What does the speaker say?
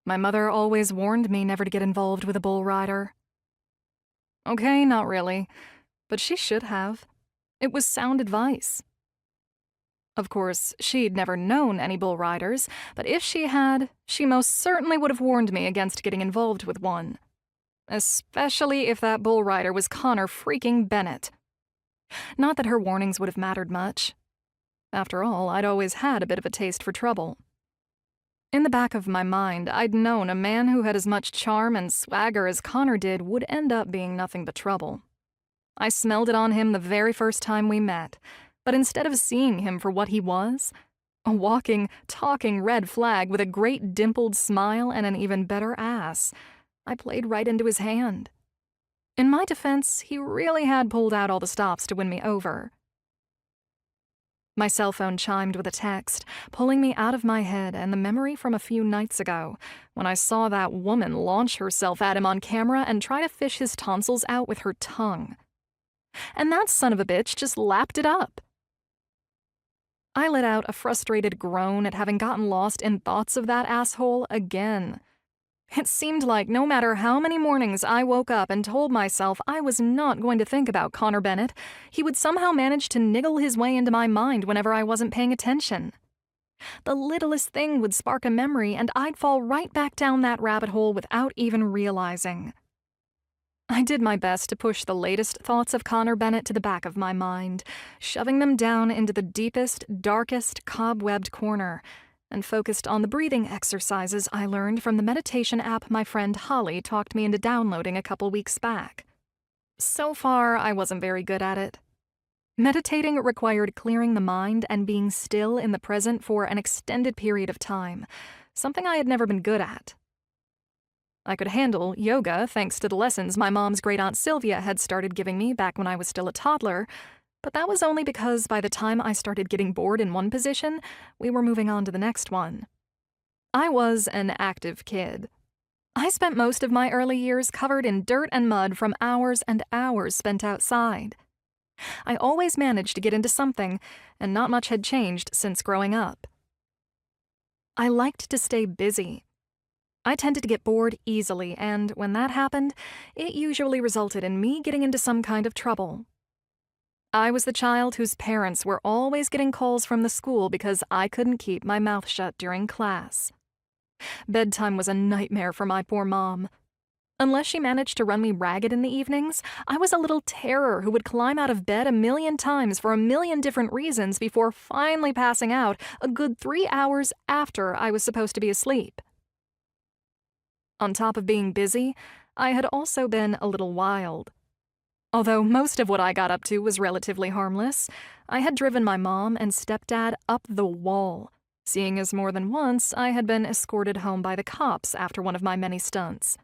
My mother always warned me never to get involved with a bull rider. Okay, not really, but she should have. It was sound advice. Of course, she'd never known any bull riders, but if she had, she most certainly would have warned me against getting involved with one. Especially if that bull rider was Connor freaking Bennett. Not that her warnings would have mattered much. After all, I'd always had a bit of a taste for trouble. In the back of my mind, I'd known a man who had as much charm and swagger as Connor did would end up being nothing but trouble. I smelled it on him the very first time we met, but instead of seeing him for what he was, a walking, talking red flag with a great dimpled smile and an even better ass, I played right into his hand. In my defense, he really had pulled out all the stops to win me over. My cell phone chimed with a text, pulling me out of my head and the memory from a few nights ago, when I saw that woman launch herself at him on camera and try to fish his tonsils out with her tongue. And that son of a bitch just lapped it up. I let out a frustrated groan at having gotten lost in thoughts of that asshole again. It seemed like no matter how many mornings I woke up and told myself I was not going to think about Connor Bennett, he would somehow manage to niggle his way into my mind whenever I wasn't paying attention. The littlest thing would spark a memory and I'd fall right back down that rabbit hole without even realizing. I did my best to push the latest thoughts of Connor Bennett to the back of my mind, shoving them down into the deepest, darkest, cobwebbed corner, and focused on the breathing exercises I learned from the meditation app my friend Holly talked me into downloading a couple weeks back. So far, I wasn't very good at it. Meditating required clearing the mind and being still in the present for an extended period of time, something I had never been good at. I could handle yoga thanks to the lessons my mom's great-aunt Sylvia had started giving me back when I was still a toddler, but that was only because by the time I started getting bored in one position, we were moving on to the next one. I was an active kid. I spent most of my early years covered in dirt and mud from hours and hours spent outside. I always managed to get into something, and not much had changed since growing up. I liked to stay busy. I tended to get bored easily, and when that happened, it usually resulted in me getting into some kind of trouble. I was the child whose parents were always getting calls from the school because I couldn't keep my mouth shut during class. Bedtime was a nightmare for my poor mom. Unless she managed to run me ragged in the evenings, I was a little terror who would climb out of bed 1,000,000 times for 1,000,000 different reasons before finally passing out a good 3 hours after I was supposed to be asleep. On top of being busy, I had also been a little wild. Although most of what I got up to was relatively harmless, I had driven my mom and stepdad up the wall, seeing as more than once I had been escorted home by the cops after one of my many stunts.